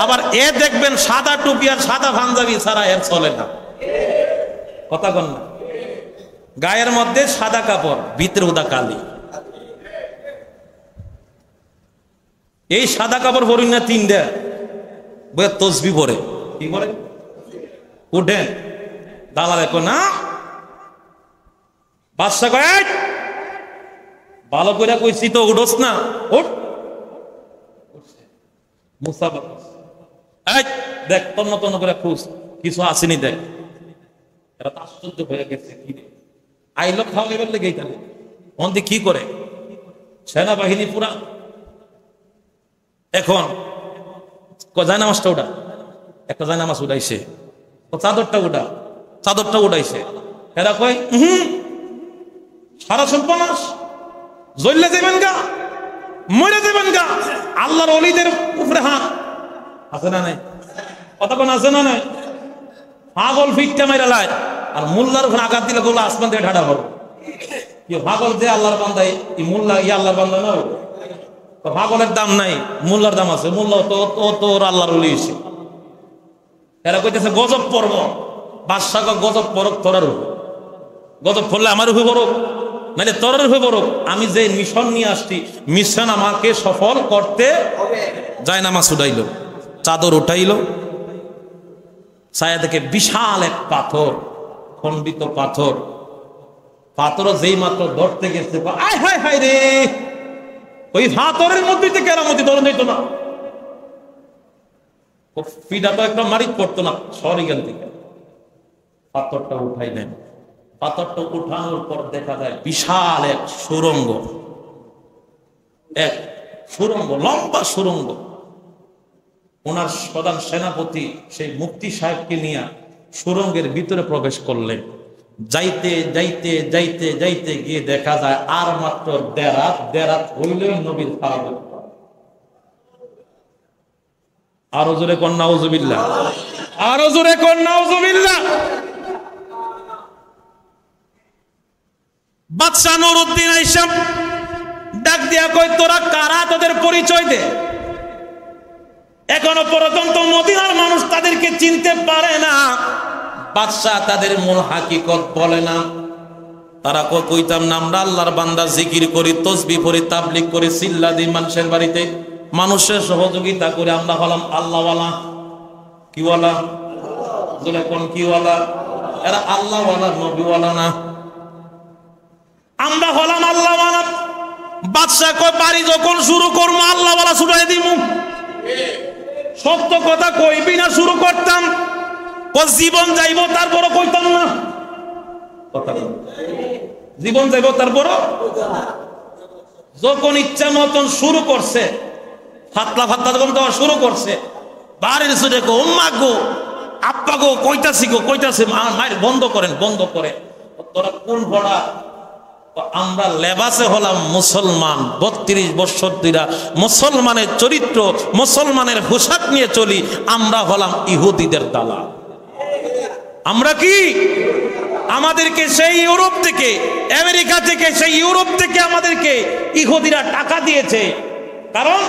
আবার দেখবেন সাদা টুপি আর সাদা পাঞ্জাবি ছাড়া এর চলে না। কথা কন না? গায়ের মধ্যে সাদা কাপড়, ভিতরে উদা কালি। এই সাদা কাপড় পরি না তিনটা, তসবি পরে। কি পরে? উঠে দালাল এখন না, বাদশা কয় ভালো করে কইছি তো, উঠোস না, উঠ। মুসাফা দেখ, তন্ন তন্ন করে খুঁজ, কিছু আসেনি দেখ। এরা তো আশ্চর্য হয়ে গেছে, কি আইলো খাওয়া এবার লেগে তাহলে অন্তে কি করে সেনাবাহিনী পুরা। এখন জায়নামাজটা উঠা, একটা জায়নামাজ উঠাইছে, চাদরটা উঠা, চাদরটা উঠাইছে। এরা কয় সারা সর্বনাশ, জ্বললে যাবেন গা, মরে যাবেন গা। আল্লাহর ওলিদের উপরে হাত আছে না নাই? কতক্ষণ আছে না নাই? পাগল ফিটটা মেরে লাই, আর মোল্লার ওখানে আঘাত দিলে গোলা আসমান থেকে ঢাডা ভরো। পাগল যে আল্লাহর বান্দা, মোল্লা ই আল্লাহর বান্দা না, পাগলের দাম নাই, মোল্লার দাম আছে। মোল্লা তো আল্লাহর ওলি হইছে। এরা কইতেছে গজব পড়ব, বাদশা গজব পড়ক তোরার উপর, গজব পড়লে আমার উপরে পড়ক, নাহলে তোরার উপরে পড়ক। আমি যে মিশন নিয়ে আসছি, মিশন আমাকে সফল করতে। জায়নামাজ উঠাইল, চাদর উঠাইল, ছায়া থেকে বিশাল এক পাথর, খণ্ডিত পাথর। পাথর যেই মাত্র ধরতে গেছে, আয় হায় হায় রে, ওই পাথরের মধ্যে থেকে কেরামতি ধরে যেত না, পিঠা তো একটা মারি পড়তো না, সরি গেল থেকে পাথরটা উঠাইলেন। পাথরটা উঠানোর পর দেখা যায় বিশাল এক সুড়ঙ্গ, এক সুড়ঙ্গ, লম্বা সুড়ঙ্গ। ওনার প্রধান সেনাপতি সেই মুফতি সাহেবকে নিয়ে সুড়ঙ্গের ভিতরে প্রবেশ করলেন। যাইতে যাইতে যাইতে যাইতে গিয়ে দেখা যায় আর মাত্র দেরাত হইলেই নবীর খাওয়া। আরো জোরে কোন নাউজুবিল্লাহ, আরো জোরে কোন নাউজুবিল্লাহ। বাদশা নুরউদ্দিন আইসা ডাক দিয়া কই তোরা কারা, তোদের পরিচয় দে। এখনো পর্যন্ত মদিনার মানুষ তাদেরকে চিনতে পারে না, বাদশাহ তাদের মূল হাকিকত বলে না। তারা কইতাম না আমরা আল্লাহর বান্দা, জিকির করি, তসবিহ পড়ি, তাবলীগ করি, চিল্লা দিই মানুষের বাড়িতে, মানুষের সহযোগিতা করে আমরা হলাম আল্লাহওয়ালা। কি ওয়ালা? কোন কি ওয়ালা? এরা আল্লাহওয়ালা, নবীওয়ালা না। আমরা হলাম আল্লাহওয়ালা। বাদশা কয় বাড়ি যখন শুরু করবো আল্লাহওয়ালা ছুটাই দিব। সত্য কথা কইবি না শুরু করতাম, ও জীবন যাইব তারপরও কইতাম না। জীবন যাইব তারপরও, যখন ইচ্ছা মতন শুরু করছে, ফাতলা ফাতলা যখন দেওয়া শুরু করছে, বাড়ির ছুটে গো উম্মা গো আব্বা গো কইতাছি গো কইতাছে, মায়ের বন্ধ করেন বন্ধ করে। তোরা কোন ভরা? আমরা লেবাসে হলাম মুসলমান, 32 বছর ধরে মুসলমানের চরিত্র, মুসলমানের পোশাক নিয়ে চলি। আমরা হলাম ইহুদিদের দালাল। আমরা কি? আমাদেরকে সেই ইউরোপ থেকে, আমেরিকা থেকে, সেই ইউরোপ থেকে আমাদেরকে ইহুদিরা টাকা দিয়েছে। কারণ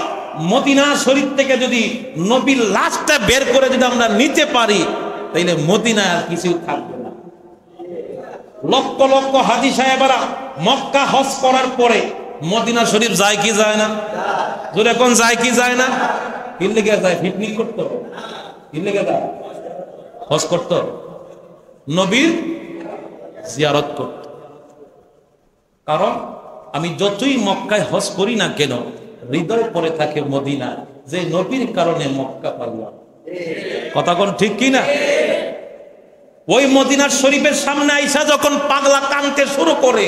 মদিনা শরীফ থেকে যদি নবীর লাশটা বের করে যদি আমরা নিতে পারি, তাইলে মদিনা আর কিছু থাকবে না। লক্ষ লক্ষ হাজী সাহেবেরা মক্কা হজ করার পরে মদিনা শরীফ যায় কি যায় না? যদি এখন যায় কি যায় না? কি লেগে যায়? পিকনিক করতো, কি লেগে যায়? হজ করতো, নবীর জিয়ারত করত। কারণ আমি যতই মক্কায় হজ করি না কেন, হৃদয় পড়ে থাকে মদিনা, যে নবীর কারণে মক্কা পাইলাম। কথা কোন ঠিক কি না? ওই মদিনার শরীফের সামনে আইসা যখন পাগলা কানতে শুরু করে,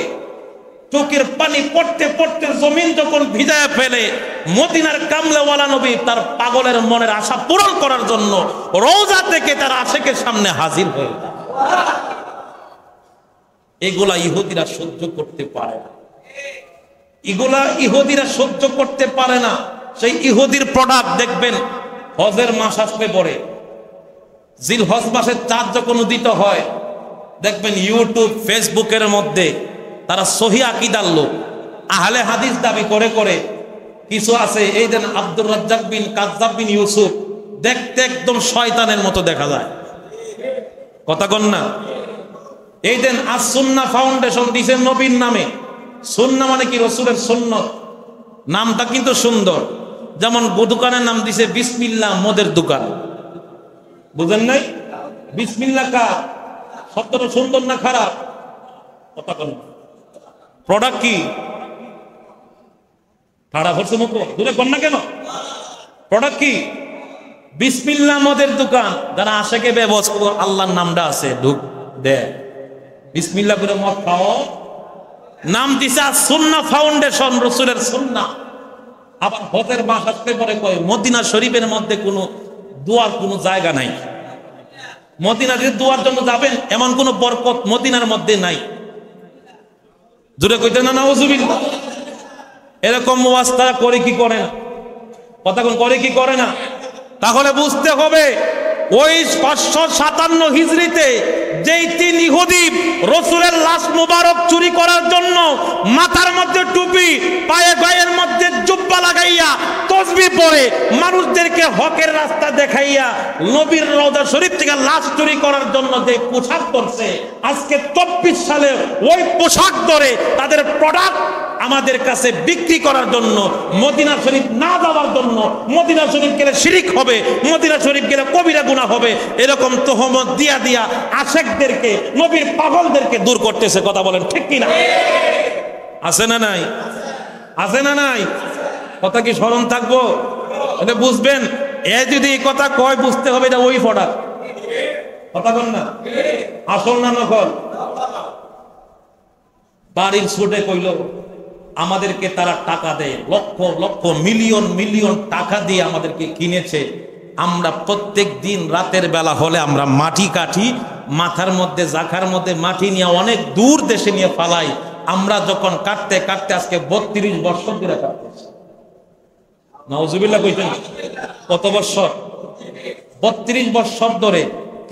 চোখের পানি পড়তে পড়তে জমিন যখন ভিজায় ফেলে, মদিনার কামলেওয়ালা নবী তার পাগলের মনের আশা পূরণ করার জন্য রওজা থেকে তার আশেকের সামনে হাজির হয়ে যায়। এগুলা ইহুদিরা সহ্য করতে পারে না, এগুলা ইহুদিরা সহ্য করতে পারে না। সেই ইহুদির প্রোডাক্ট দেখবেন, হজের মাস আসলে পরে, জিলহজ মাসের চাঁদ যখন উদিত হয়, দেখবেন ইউটিউব ফেসবুকের মধ্যে তারা সহি আকীদার লোক, আহলে হাদিস দাবি করে করে কিছু আছে। এই দেন আব্দুর রাজ্জাক বিন কাজ্জাব বিন ইউসুফ, দেখতে একদম শয়তানের মতো দেখা যায়। কথা কন না? এই দেন আস সুন্নাহ ফাউন্ডেশন দিছে নবীর নামে। সুন্নাহ মানে কি? রাসূলের সুন্নাত। নামটা কিন্তু সুন্দর। যেমন দোকানের নাম দিছে বিসমিল্লাহ মদের দোকান। বুঝেন নাই? বিসমিল্লাহ কার? শব্দটা সুন্দর না খারাপ? কথা কন। প্রোডাক্ট কি? ঠাড়া ভরছে মুখ, দূরে কন না কেন? প্রোডাক্ট কি? বিসমিল্লাহ মদের দোকান। যারা আশেকে ব্যবস্থা আল্লাহর নামটা আছে, ঢুক দে বিসমিল্লাহ করে মদ খাও। নাম দিছে সুন্নাহ ফাউন্ডেশন, রাসূলের সুন্নাহ। আবার হজের মাস আসলে পরে কয় মদিনা শরীফের মধ্যে কোনো দোয়ার কোনো জায়গা নাই। মদিনার যে দোয়ার জন্য যাবেন এমন কোনো বরকত মদিনার মধ্যে নাই। জোরে কইতে না নাউজুবিল্লাহ। এরকম ওয়াজ তারা করে কি করে না? কথা কোন করে কি করে না? তাহলে বুঝতে হবে ওই 557 হিজরিতে যেই 3 ইহুদি রাসূলের লাশ মুবারক চুরি করার জন্য মাথার মধ্যে টুপি, পায়ে গায়ের মধ্যে জুব্বা লাগাইয়া তাসবিহ পড়ে মানুষদেরকে হকের রাস্তা দেখাইয়া নবীর রওজা শরীফ থেকে লাশ চুরি করার জন্য যে পোশাক পরছে, আজকে 24 সালে ওই পোশাক ধরে তাদের প্রোডাক্ট আমাদের কাছে বিক্রি করার জন্য, মদিনা শরীফ না যাওয়ার জন্য, মদিনা শরীফ গেলে শিরিক হবে, মদিনা শরীফ গেলে কবিরা গুনাহ হবে, এরকম তোহমত দিয়া দিয়া আশেকদেরকে, নবীর পাগলদেরকে দূর করতেছে। কথা বলেন ঠিক কি না? আছে না নাই? আছে না নাই? কথা কি স্মরণ থাকবো? এটা বুঝবেন। এ যদি এই কথা কয়, বুঝতে হবে এটা ওই প্রোডাক্ট। কথা বল না? আসল না নকল? বাড়ির ছুটে কইল আমাদেরকে তারা টাকা দেয়, লক্ষ লক্ষ মিলিয়ন মিলিয়ন টাকা দিয়ে আমাদেরকে কিনেছে। আমরা প্রত্যেক দিন রাতের বেলা হলে আমরা মাটি কাটি, মাথার মধ্যে জাখার মধ্যে মাটি নিয়ে অনেক দূর দেশে নিয়ে ফালাই। আমরা যখন কাটতে কাটতে আজকে 32 বছর ধরে কাটতেছি। নাউজুবিল্লাহ কইতেন কত বছর? 32 বছর ধরে।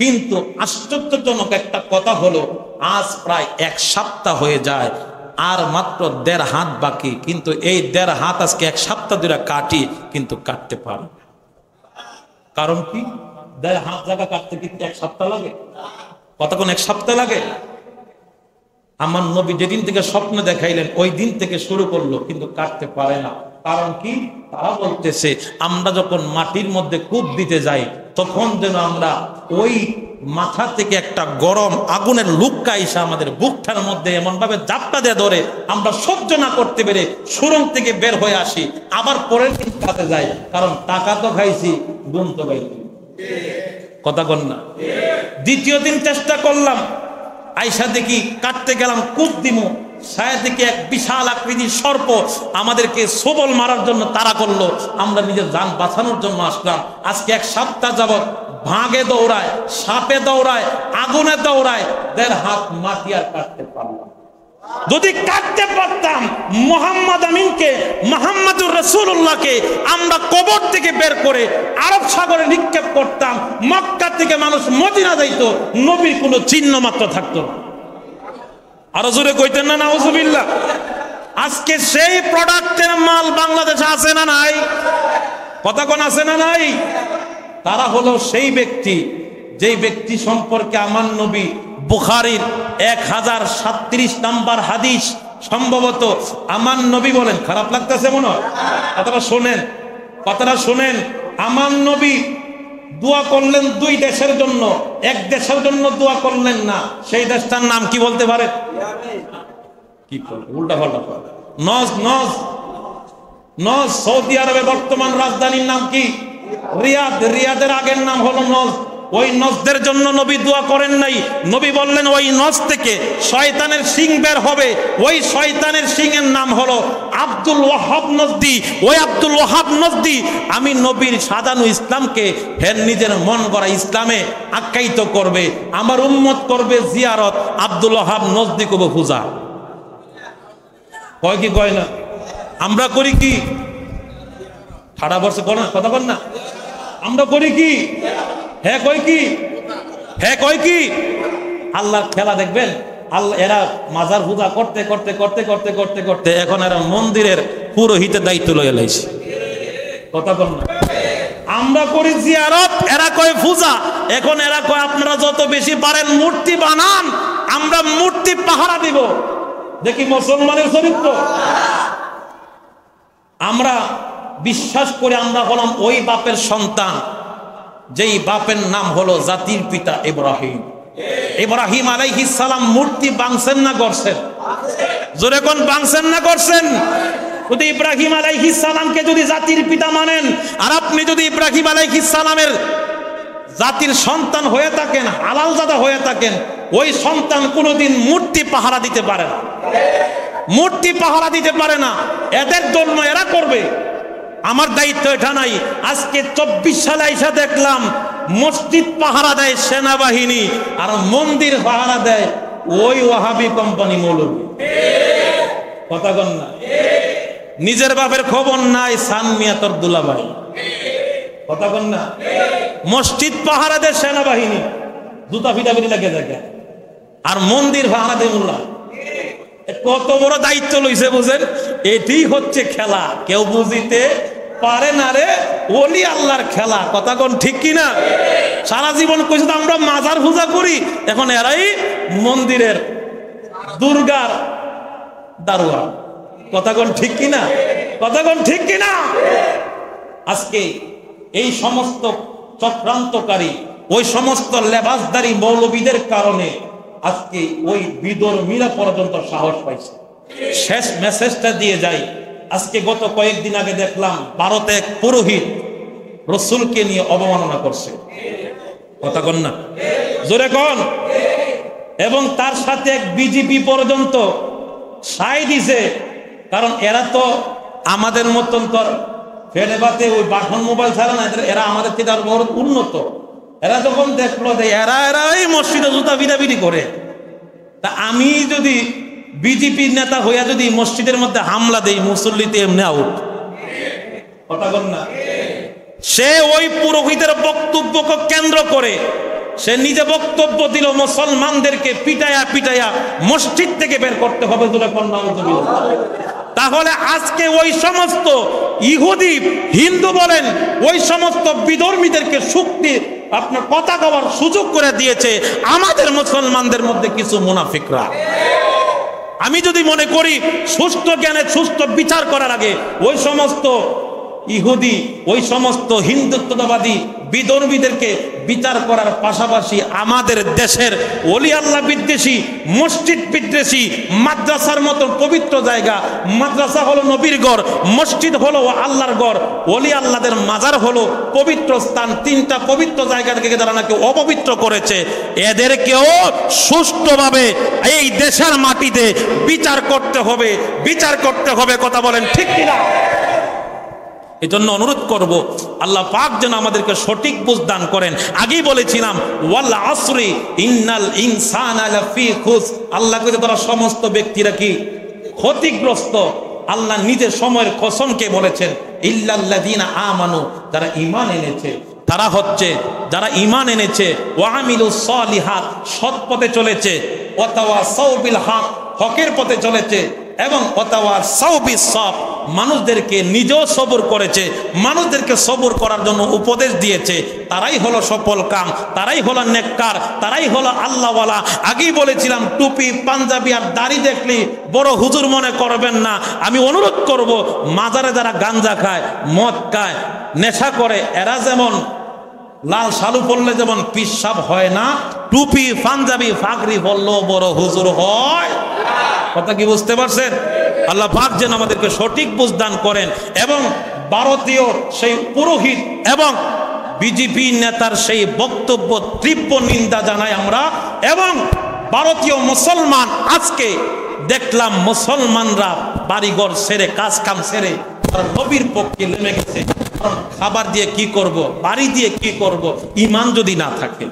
কিন্তু আশ্চর্যজনক একটা কথা হলো, আজ প্রায় 1 সপ্তাহ হয়ে যায়, আর মাত্র 1.5 হাত বাকি। কিন্তু এই 1.5 হাত আজকে 1 সপ্তাহ ধরে কাটি, কিন্তু কাটতে পারি। কারণ কি? হাত জায়গা কাটতে কি 1 সপ্তাহ লাগে? কতক্ষণ? 1 সপ্তাহ লাগে? আমার নবী যেদিন থেকে স্বপ্ন দেখাইলেন ওই দিন থেকে শুরু করলো, কিন্তু কাটতে পারে না। কারণ কি? তারা বলতেছে আমরা যখন মাটির মধ্যে কূপ দিতে যাই তখন যেন আমরা ওই মাথা থেকে একটা গরম আগুনের লুক্কা এসে আমাদের বুকটার মধ্যে এমন ভাবে জাপটা দিয়ে ধরে আমরা সহ্য না করতে পেরে সুরং থেকে বের হয়ে আসি, আবার পরের দিন কাটে যাই। কারণ টাকা তো খাইছি, গুণ তো খাইছি। কথা কন না? দ্বিতীয় দিন চেষ্টা করলাম, আইসা দেখি কাটতে গেলাম, কূপ দিমু, ছায়া থেকে এক বিশাল আকৃতির সর্প আমাদেরকে সবল মারার জন্য তাড়া করলো। আমরা নিজের জান বাঁচানোর জন্য আসলাম। আজকে 1 সপ্তাহ যাবৎ ভাগে দৌড়ায়, সাপে দৌড়ায়, আগুনে দৌড়ায়, 1.5 হাত মাটি আর কাটতে পারলাম। যদি কাটতে পারতাম মুহাম্মদ আমিনকে, মুহাম্মদুর রাসূলুল্লাহকে আমরা কবর থেকে বের করে আরব সাগরে নিক্ষেপ করতাম, মক্কা থেকে মানুষ মদিনা যাইতো, নবীর কোনো চিহ্ন মাত্র থাকতো না। আরো জোরে কইতেন না নাউজুবিল্লাহ? আজকে সেই প্রোডাক্টের মাল বাংলাদেশে আছে না নাই? কথা কোন আছে না নাই? তারা হলো সেই ব্যক্তি, যেই ব্যক্তি সম্পর্কে আমার নবী বুখারীর 1037 নম্বর হাদিস সম্ভবত আমার নবী বলেন, খারাপ লাগতেছে মনে হয়? কথাটা শোনেন। আমার নবী দোয়া করলেন 2 দেশের জন্য, 1 দেশের জন্য দোয়া করলেন না। সেই দেশটার নাম কি বলতে পারে? কি উল্টা পাল্টা? নজ। সৌদি আরবের বর্তমান রাজধানীর নাম কি? রিয়াদ। রিয়াদের আগের নাম হলো নজ। ওই নজদের জন্য নবী দোয়া করেন নাই। নবী বললেন ওই নজ থেকে শয়তানের শিং বের হবে, ওই শয়তানের শিংয়ের নাম হলো আব্দুল ওয়াহাব নজদি। ওই আব্দুল ওয়াহাব নজদি আমি নবীর সাজানো ইসলামকে ফের নিজের মন গড়া ইসলামে আখ্যায়িত করবে, আমার উম্মত করবে জিয়ারত, আব্দুল ওয়াহাব নজদি কব পূজা। কয় কি কয় না? আমরা করি কি? ঠাড়া বর্ষে কর না, কথা বল না। আমরা করি কি? হ্যাঁ কই কি? হ্যাঁ কই কি? আল্লাহর খেলা দেখবেন। আল্লাহ এরা মাজার পূজা করতে করতে করতে করতে করতে করতে এখন এরা মন্দিরের পুরোহিতের দায়িত্ব লয়ে লাইছে। কথা বল না। আমরা করি জিয়ারত, এরা কয় পূজা। এখন এরা কয় আপনারা যত বেশি পারেন মূর্তি বানান, আমরা মূর্তি পাহারা দিব। দেখি মুসলমানের চরিত্র। আমরা বিশ্বাস করে আমরা হলাম ওই বাপের সন্তান যেই বাপের নাম হলো জাতির পিতা ইব্রাহিম। ইব্রাহিম আলাইহিস সালাম মূর্তি বাংছেন না করছেন? জোরে কোন বাংছেন না করছেন? যদি ইব্রাহিম আলাইহিস সালামকে যদি জাতির পিতা মানেন, আর আপনি যদি ইব্রাহিম আলাইহিস সালামের জাতির সন্তান হয়ে থাকেন, হালাল জাদা হয়ে থাকেন, ওই সন্তান কোনোদিন মূর্তি পাহারা দিতে পারে না। মূর্তি পাহারা দিতে পারে না। এদের জন্য এরা করবে। আমার দায়িত্ব এটা নাই। আজকে 24 সালে এসে দেখলাম মসজিদ পাহারা দেয় সেনাবাহিনী, আর মন্দির পাহারা দেয় ওই ওয়াহাবি কোম্পানি মৌলবি। কথা কন না? নিজের বাপের খবর নাই, সানমিয়া তোর দুলাভাই। কথা কন না? মসজিদ পাহারা দেয় সেনাবাহিনী, জুতা ফিটাফিটি লাগে থাকে, আর মন্দির পাহারা দেয় মোল্লা। কত বড় দায়িত্ব লইছে বুঝেন? এটি হচ্ছে খেলা। কেউ বুঝিতে পারে না রে, ওলি আল্লাহর খেলা। কথা কোন ঠিক কিনা? সারা জীবন কইছে আমরা মাজার পূজা করি, এখন এরাই মন্দিরের দুর্গার দারোয়া। কথা কোন ঠিক কিনা? কথা কোন ঠিক কিনা? আজকে এই সমস্ত চক্রান্তকারী, ওই সমস্ত লেবাসদারী মৌলবীদের কারণে আজকে ওই বিধর্মীরা পর্যন্ত সাহস পাইছে। শেষ মেসেজটা দিয়ে যাই। আজকে গত কয়েকদিন আগে দেখলাম ভারতে এক পুরোহিত রসুলকে নিয়ে অবমাননা করছে। কথা কন না? জোরে কন। এবং তার সাথে এক বিজেপি পর্যন্ত সাই দিছে। কারণ এরা তো আমাদের মতন তো ফেলে বাতে ওই বাটন মোবাইল ছাড়া না, এরা আমাদের থেকে আরো বড় উন্নত। এরা যখন দেখলো যে এরা এই মসজিদে জুতা বিদাবিদি করে, তা আমি যদি বিজেপির নেতা হইয়া যদি মসজিদের মধ্যে হামলা দেই, মুসল্লিতে এমনি আউট। কথা বল না? সে ওই পুরোহিতের বক্তব্যকে কেন্দ্র করে সে নিজে বক্তব্য দিল মুসলমানদেরকে পিটায়া পিটায়া মসজিদ থেকে বের করতে হবে। তাহলে আজকে ওই সমস্ত ইহুদি হিন্দু বলেন ওই সমস্ত বিধর্মীদেরকে শক্তি আপনার কথা কওয়ার সুযোগ করে দিয়েছে আমাদের মুসলমানদের মধ্যে কিছু মুনাফিকরা। আমি যদি মনে করি সুস্থ জ্ঞানে সুস্থ বিচার করার আগে ওই সমস্ত ইহুদি ওই সমস্ত হিন্দুত্ববাদী বিধর্মীদেরকে বিচার করার পাশাপাশি আমাদের দেশের ওলি আল্লাহ বিদ্বেষী মসজিদ বিদ্বেষী মাদ্রাসার মতো পবিত্র জায়গা, মাদ্রাসা হলো নবীর ঘর, মসজিদ হলো আল্লাহর ঘর, ওলি আল্লাহদের মাজার হলো পবিত্র স্থান, তিনটা পবিত্র জায়গাকে যারা নাকি অপবিত্র করেছে এদেরকেও সুষ্ঠুভাবে এই দেশের মাটিতে বিচার করতে হবে, বিচার করতে হবে। কথা বলেন ঠিক কিনা? এজন্য অনুরোধ করব আল্লাহ পাক যেন আমাদেরকে সঠিক বুঝ দান করেন। আগেই বলেছিলাম ওয়াল আসরি ইন্নাল ইনসানা লাফি খুস, আল্লাহ কইতে তারা সমস্ত ব্যক্তিরা কি ক্ষতিগ্রস্ত। আল্লাহ নিজের সময়ের কসমকে বলেছেন ইল্লাল্লাযিনা আমানু, যারা ঈমান এনেছে, তারা হচ্ছে যারা ঈমান এনেছে, ওয়া আমিলুস সালিহাত, সৎ পথে চলেছে, ওয়া তাওয়াসাউ বিল হক, হকের পথে চলেছে, এবং মানুষদেরকে নিজেও সবর করেছে, মানুষদেরকে সবর করার জন্য উপদেশ দিয়েছে, তারাই হলো সফল কাম, তারাই হলো নেককার, তারাই হলো আল্লাহওয়ালা। আগেই বলেছিলাম টুপি পাঞ্জাবি আর দাড়ি দেখলে বড় হুজুর মনে করবেন না। আমি অনুরোধ করব মাজারে যারা গাঞ্জা খায়, মদ খায়, নেশা করে, এরা যেমন লাল শালু পড়লে যেমন পিসাব হয় না, টুপি পাঞ্জাবি ফাগরি পড়লেও বড় হুজুর হয়। কথা কি বুঝতে পারছেন? আল্লাহ পাক যেন আমাদেরকে সঠিক বুঝ দান করেন। এবং ভারতীয় সেই পুরোহিত এবং বিজেপি নেতার সেই বক্তব্য তীব্র নিন্দা জানাই আমরা। এবং ভারতীয় মুসলমান আজকে দেখলাম মুসলমানরা বাড়িঘর ছেড়ে কাজ কাম ছেড়ে নবীর পক্ষে নেমে গেছে। খাবার দিয়ে কি করব, বাড়ি দিয়ে কি করব, ঈমান যদি না থাকে।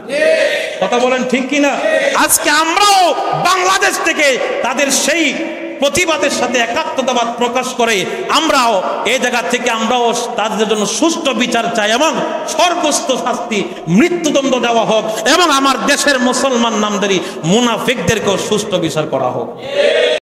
কথা বলেন ঠিক কিনা? আজকে আমরাও বাংলাদেশ থেকে তাদের সেই প্রতিবাদের সাথে একাত্মতাবাদ প্রকাশ করে আমরাও এই জায়গা থেকে আমরাও তাদের জন্য সুষ্ঠু বিচার চাই এবং সর্বোচ্চ শাস্তি মৃত্যুদণ্ড দেওয়া হোক এবং আমার দেশের মুসলমান নামধারী মুনাফিকদেরকেও সুষ্ঠু বিচার করা হোক।